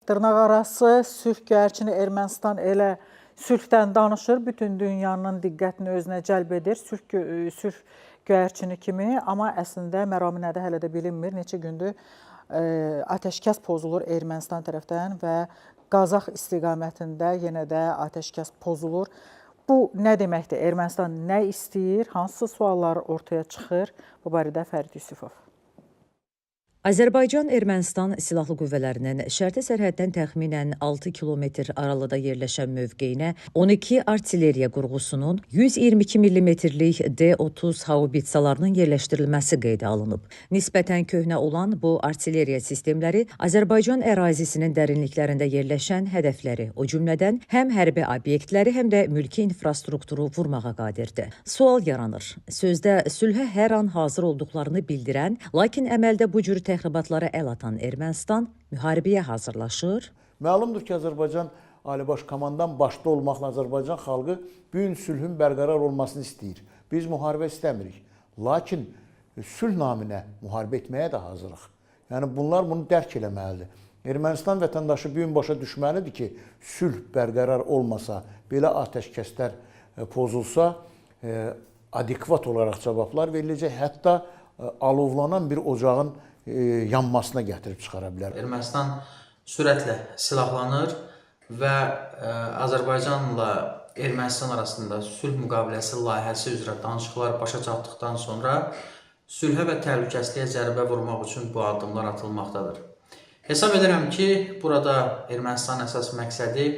Dırnaqarası sülh gərçini Ermənistan elə sülhdən danışır, bütün dünyanın diqqətini özünə cəlb edir, sülh gərçini kimi, amma əslində məraminədə hələ də bilinmir. Neçə gündür atəşkəs pozulur Ermənistan tərəfdən və Qazax istiqamətində yenə də atəşkəs pozulur. Bu nə deməkdir? Ermənistan nə istəyir? Hansı suallar ortaya çıxır? Bu barədə Fərid Yusifov. Azərbaycan-Ermənistan silahlı qüvvələrinin şərti sərhəddən təxminən 6 kilometr aralıda yerləşən mövqeyinə 12 artilleriya qurğusunun 122 mm-lik D-30 haubitsalarının yerləşdirilməsi qeydə alınıb. Nisbətən köhnə olan bu artilleriya sistemləri Azərbaycan ərazisinin dərinliklərində yerləşən hədəfləri, o cümlədən həm hərbi obyektləri, həm də mülki infrastrukturu vurmağa qadirdir. Sual yaranır. Sözdə sülhə hər an hazır olduqlarını bildirən, lakin əməldə bu cür təxribatlara əl atan Ermənistan müharibəyə hazırlaşır. Məlumdur ki, Azərbaycan Ali Baş Komandan başda olmaqla Azərbaycan xalqı bu gün sülhün bərqərar olmasını istəyir. Biz müharibə istəmirik. Lakin sülh naminə müharibə etməyə də hazırıq. Yəni bunlar bunu dərk eləməlidir. Ermənistan vətəndaşı bu gün başa düşməlidir ki, sülh bərqərar olmasa, belə atəşkəslər pozulsa, adekvat olaraq cavablar veriləcək. Hətta alovlanan bir ocağın yanmasına gətirib çıxara bilər. Ermənistan sürətlə silahlanır və Azərbaycanla Ermənistan arasında sülh müqaviləsi layihəsi üzrə danışıqlar başa çatdıqdan sonra sülhə və təhlükəsizliyə zərbə vurmaq üçün bu addımlar atılmaqdadır. Hesab edirəm ki, burada Ermənistanın əsas məqsədi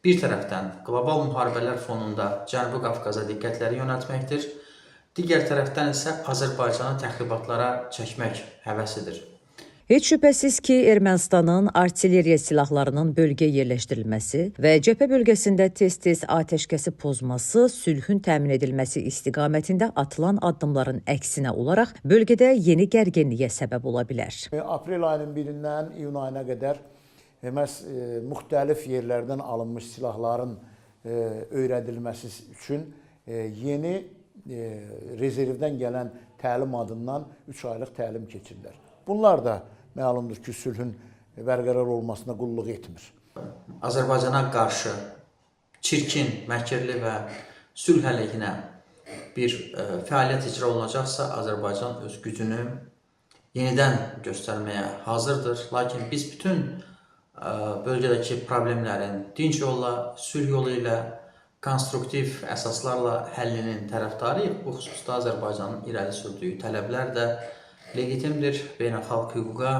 bir tərəfdən qlobal müharibələr fonunda Cənubi Qafqaza diqqətləri yönəltməkdir. Digər tərəfdən isə Azərbaycanı təxribatlara çəkmək həvəsidir. Heç şübhəsiz ki, Ermənistanın artilleriya silahlarının bölgəyə yerləşdirilməsi və cəbhə bölgəsində tez-tez atəşkəsi pozması, sülhün təmin edilməsi istiqamətində atılan addımların əksinə olaraq bölgədə yeni gərginliyə səbəb ola bilər. Aprel ayının 1-dən iyun ayına qədər müxtəlif yerlərdən alınmış silahların öyrədilməsi üçün yeni rezervdən gələn təlim adından 3 aylıq təlim keçirlər. Bunlar da məlumdur ki, sülhün bərqərar olmasına qulluq etmir. Azərbaycana qarşı çirkin, məkirli və sülh əleyhinə bir fəaliyyət icra olunacaqsa, Azərbaycan öz gücünü yenidən göstərməyə hazırdır. Lakin biz bütün bölgədəki problemlərin dinc yolla, sülh yolu ilə, konstruktiv əsaslarla həllinin tərəfdarıyıq. Bu xüsusda Azərbaycanın irəli sürdüyü tələblər də legitimdir, beynəlxalq hüquqa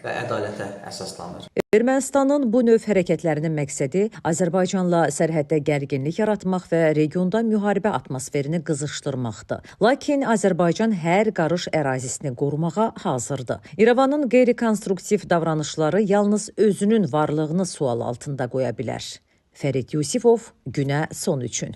və ədalətə əsaslanır. Ermənistanın bu növ hərəkətlərinin məqsədi Azərbaycanla sərhəddə gərginlik yaratmaq və regionda müharibə atmosferini qızışdırmaqdır. Lakin Azərbaycan hər qarış ərazisini qorumağa hazırdır. İrəvanın qeyri-konstruktiv davranışları yalnız özünün varlığını sual altında qoya bilər. Fərid Yusifov, Günə son üçün.